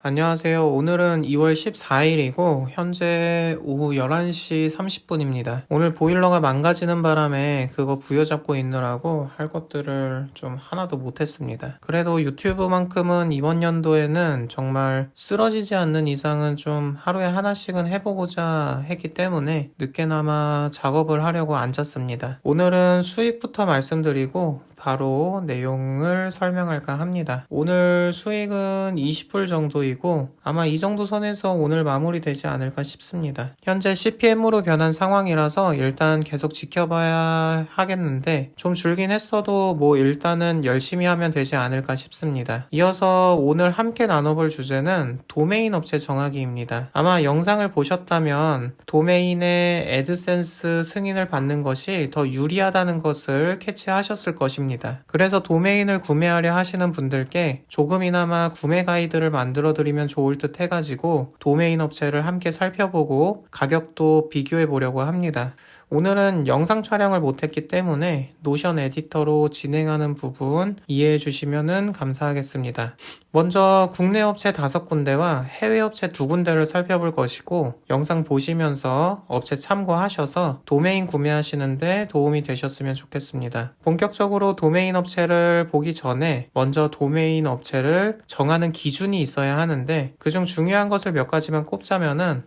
안녕하세요. 오늘은 2월 14일이고 현재 오후 11시 30분입니다. 오늘 보일러가 망가지는 바람에 그거 부여잡고 있느라고 할 것들을 좀 하나도 못했습니다. 그래도 유튜브만큼은 이번 연도에는 정말 쓰러지지 않는 이상은 좀 하루에 하나씩은 해보고자 했기 때문에 늦게나마 작업을 하려고 앉았습니다. 오늘은 수익부터 말씀드리고 바로 내용을 설명할까 합니다. 오늘 수익은 20불 정도이고 아마 이 정도 선에서 오늘 마무리되지 않을까 싶습니다. 현재 CPM으로 변한 상황이라서 일단 계속 지켜봐야 하겠는데 좀 줄긴 했어도 뭐 일단은 열심히 하면 되지 않을까 싶습니다. 이어서 오늘 함께 나눠볼 주제는 도메인 업체 정하기입니다. 아마 영상을 보셨다면 도메인의 애드센스 승인을 받는 것이 더 유리하다는 것을 캐치하셨을 것입니다. 그래서 도메인을 구매하려 하시는 분들께 조금이나마 구매 가이드를 만들어 드리면 좋을 듯 해가지고 도메인 업체를 함께 살펴보고 가격도 비교해 보려고 합니다. 오늘은 영상 촬영을 못했기 때문에 노션 에디터로 진행하는 부분 이해해 주시면 감사하겠습니다. 먼저 국내 업체 5군데와 해외 업체 2군데를 살펴볼 것이고 영상 보시면서 업체 참고하셔서 도메인 구매하시는데 도움이 되셨으면 좋겠습니다. 본격적으로 도메인 업체를 보기 전에 먼저 도메인 업체를 정하는 기준이 있어야 하는데 그중 중요한 것을 몇 가지만 꼽자면은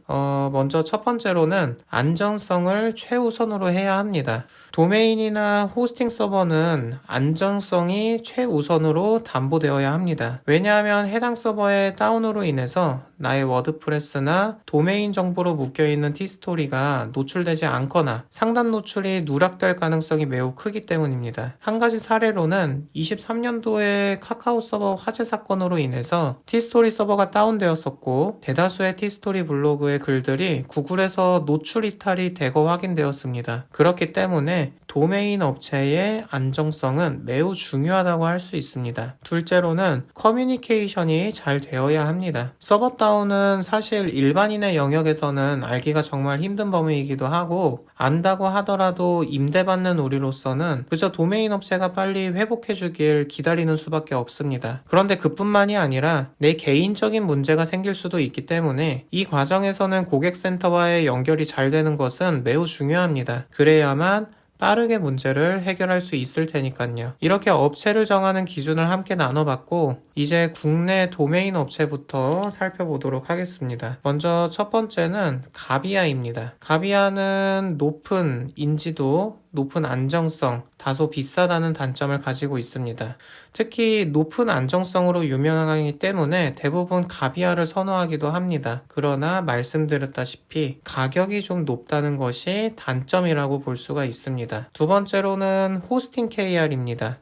먼저 첫 번째로는 안전성을 최우선으로 해야 합니다. 도메인이나 호스팅 서버는 안정성이 최우선으로 담보되어야 합니다. 왜냐하면 해당 서버의 다운으로 인해서 나의 워드프레스나 도메인 정보로 묶여있는 티스토리가 노출되지 않거나 상단 노출이 누락될 가능성이 매우 크기 때문입니다. 한 가지 사례로는 23년도에 카카오 서버 화재 사건으로 인해서 티스토리 서버가 다운되었었고 대다수의 티스토리 블로그의 글들이 구글에서 노출 이탈이 대거 확인되었습니다. 그렇기 때문에 도메인 업체의 안정성은 매우 중요하다고 할 수 있습니다. 둘째로는 커뮤니케이션이 잘 되어야 합니다. 서버 다운은 사실 일반인의 영역에서는 알기가 정말 힘든 범위이기도 하고 안다고 하더라도 임대받는 우리로서는 그저 도메인 업체가 빨리 회복해주길 기다리는 수밖에 없습니다. 그런데 그뿐만이 아니라 내 개인적인 문제가 생길 수도 있기 때문에 이 과정에서는 고객센터와의 연결이 잘 되는 것은 매우 중요합니다. 그래야만 빠르게 문제를 해결할 수 있을 테니까요. 이렇게 업체를 정하는 기준을 함께 나눠봤고 이제 국내 도메인 업체부터 살펴보도록 하겠습니다. 먼저 첫 번째는 가비아입니다. 가비아는 높은 인지도, 높은 안정성, 다소 비싸다는 단점을 가지고 있습니다. 특히 높은 안정성으로 유명하기 때문에 대부분 가비아를 선호하기도 합니다. 그러나 말씀드렸다시피 가격이 좀 높다는 것이 단점이라고 볼 수가 있습니다. 두 번째로는 호스팅 KR입니다.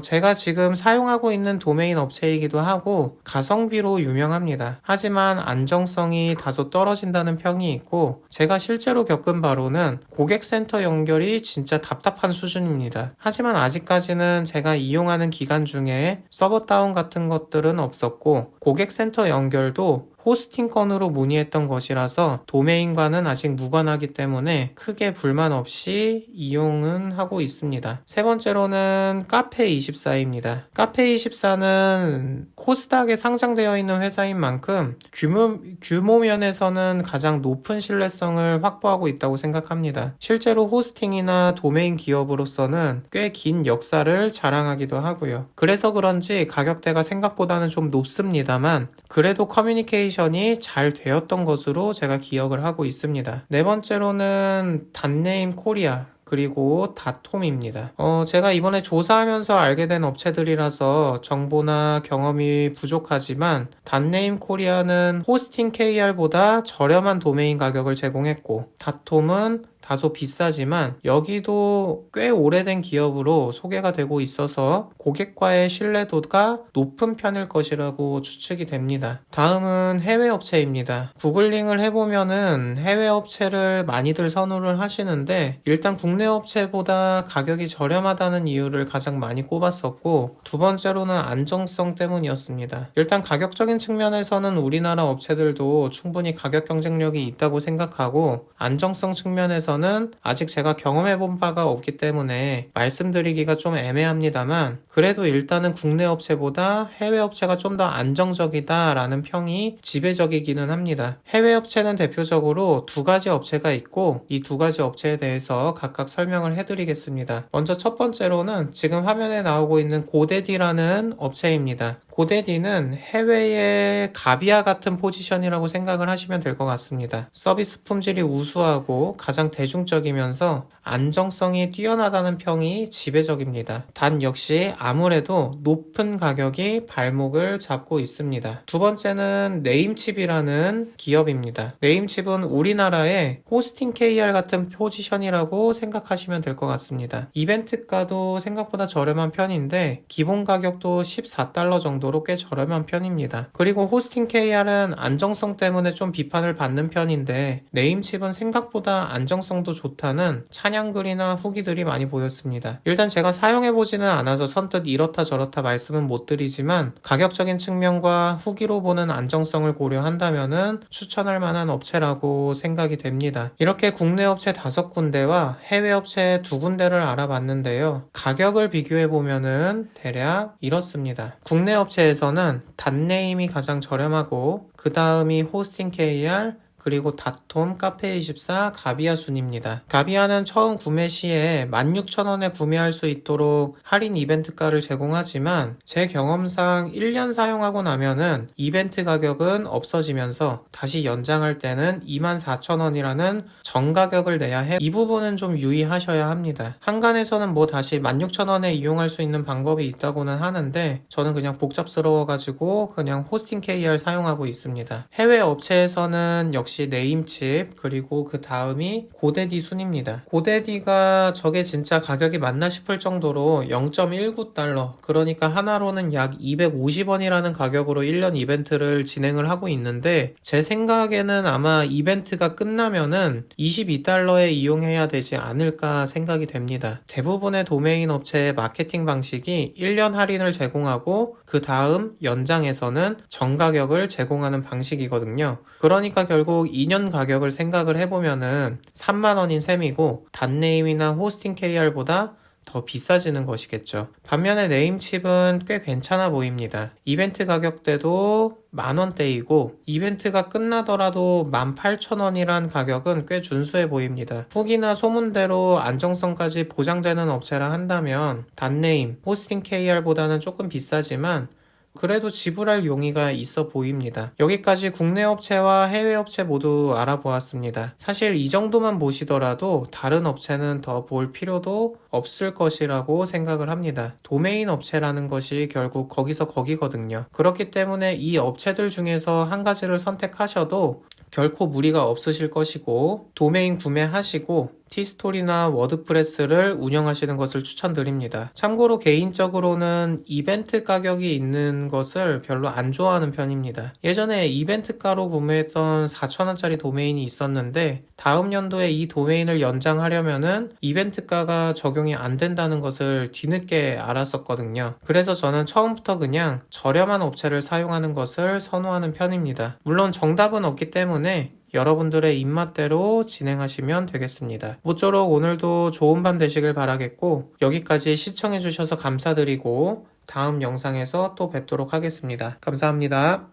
제가 지금 사용하고 있는 도메인 업체이기도 하고 가성비로 유명합니다. 하지만 안정성이 다소 떨어진다는 평이 있고 제가 실제로 겪은 바로는 고객센터 연결이 진짜 답답한 수준입니다. 하지만 아직까지는 제가 이용하는 기간 중에 서버 다운 같은 것들은 없었고 고객센터 연결도 호스팅 건으로 문의했던 것이라서 도메인과는 아직 무관하기 때문에 크게 불만 없이 이용은 하고 있습니다. 세 번째로는 카페24입니다. 카페24는 코스닥에 상장되어 있는 회사인 만큼 규모 면에서는 가장 높은 신뢰성을 확보하고 있다고 생각합니다. 실제로 호스팅이나 도메인 기업으로서는 꽤 긴 역사를 자랑하기도 하고요. 그래서 그런지 가격대가 생각보다는 좀 높습니다만 그래도 커뮤니케이션이 잘 되었던 것으로 제가 기억을 하고 있습니다. 네 번째로는 단네임 코리아 그리고 다톰입니다. 제가 이번에 조사하면서 알게 된 업체들이라서 정보나 경험이 부족하지만 단네임 코리아는 호스팅 KR보다 저렴한 도메인 가격을 제공했고 다톰은 다소 비싸지만 여기도 꽤 오래된 기업으로 소개가 되고 있어서 고객과의 신뢰도가 높은 편일 것이라고 추측이 됩니다. 다음은 해외 업체입니다. 구글링을 해보면은 해외 업체를 많이들 선호를 하시는데 일단 국내 업체보다 가격이 저렴하다는 이유를 가장 많이 꼽았었고 두 번째로는 안정성 때문이었습니다. 일단 가격적인 측면에서는 우리나라 업체들도 충분히 가격 경쟁력이 있다고 생각하고 안정성 측면에서 대해서는 아직 제가 경험해본 바가 없기 때문에 말씀드리기가 좀 애매합니다만, 그래도 일단은 국내 업체보다 해외 업체가 좀 더 안정적이다라는 평이 지배적이기는 합니다. 해외 업체는 대표적으로 두 가지 업체가 있고, 이 두 가지 업체에 대해서 각각 설명을 해드리겠습니다. 먼저 첫 번째로는 지금 화면에 나오고 있는 고데디라는 업체입니다. 고데디는 해외의 가비아 같은 포지션이라고 생각을 하시면 될 것 같습니다. 서비스 품질이 우수하고 가장 대중적이면서 안정성이 뛰어나다는 평이 지배적입니다. 단 역시 아무래도 높은 가격이 발목을 잡고 있습니다. 두 번째는 네임칩이라는 기업입니다. 네임칩은 우리나라의 호스팅 KR 같은 포지션이라고 생각하시면 될 것 같습니다. 이벤트가도 생각보다 저렴한 편인데 기본 가격도 $14 정도로 꽤 저렴한 편입니다. 그리고 호스팅 KR은 안정성 때문에 좀 비판을 받는 편인데 네임칩은 생각보다 안정성도 좋다는 찬양글이나 후기들이 많이 보였습니다. 일단 제가 사용해보지는 않아서 선뜻 이렇다 저렇다 말씀은 못 드리지만 가격적인 측면과 후기로 보는 안정성을 고려한다면은 추천할 만한 업체라고 생각이 됩니다. 이렇게 국내 업체 5군데와 해외 업체 2군데를 알아봤는데요. 가격을 비교해보면은 대략 이렇습니다. 국내 업체에서는 단네임이 가장 저렴하고 그 다음이 호스팅 KR, 그리고 닷홈, 카페24, 가비아 순입니다. 가비아는 처음 구매 시에 16,000원에 구매할 수 있도록 할인 이벤트가를 제공하지만 제 경험상 1년 사용하고 나면은 이벤트 가격은 없어지면서 다시 연장할 때는 24,000원이라는 정가격을 내야 해. 이 부분은 좀 유의하셔야 합니다. 한간에서는 뭐 다시 16,000원에 이용할 수 있는 방법이 있다고는 하는데 저는 그냥 복잡스러워가지고 그냥 호스팅 KR 사용하고 있습니다. 해외 업체에서는 역시 네임칩, 그리고 그 다음이 고데디 순입니다. 고데디가 저게 진짜 가격이 맞나 싶을 정도로 0.19달러, 그러니까 하나로는 약 250원이라는 가격으로 1년 이벤트를 진행을 하고 있는데 제 생각에는 아마 이벤트가 끝나면은 22달러에 이용해야 되지 않을까 생각이 됩니다. 대부분의 도메인 업체의 마케팅 방식이 1년 할인을 제공하고 그 다음 연장에서는 정가격을 제공하는 방식이거든요. 그러니까 결국 2년 가격을 생각을 해보면은 3만원인 셈이고 단네임이나 호스팅 KR보다 더 비싸지는 것이겠죠. 반면에 네임칩은 꽤 괜찮아 보입니다. 이벤트 가격대도 만원대이고 이벤트가 끝나더라도 18,000원이란 가격은 꽤 준수해 보입니다. 후기나 소문대로 안정성까지 보장되는 업체라 한다면 단네임, 호스팅 KR보다는 조금 비싸지만 그래도 지불할 용의가 있어 보입니다. 여기까지 국내 업체와 해외 업체 모두 알아보았습니다. 사실 이 정도만 보시더라도 다른 업체는 더 볼 필요도 없을 것이라고 생각을 합니다. 도메인 업체라는 것이 결국 거기서 거기거든요. 그렇기 때문에 이 업체들 중에서 한 가지를 선택하셔도 결코 무리가 없으실 것이고 도메인 구매하시고 티스토리나 워드프레스를 운영하시는 것을 추천드립니다. 참고로 개인적으로는 이벤트 가격이 있는 것을 별로 안 좋아하는 편입니다. 예전에 이벤트가로 구매했던 4,000원짜리 도메인이 있었는데 다음 연도에 이 도메인을 연장하려면은 이벤트가가 적용이 안 된다는 것을 뒤늦게 알았었거든요. 그래서 저는 처음부터 그냥 저렴한 업체를 사용하는 것을 선호하는 편입니다. 물론 정답은 없기 때문에 여러분들의 입맛대로 진행하시면 되겠습니다. 모쪼록 오늘도 좋은 밤 되시길 바라겠고 여기까지 시청해주셔서 감사드리고 다음 영상에서 또 뵙도록 하겠습니다. 감사합니다.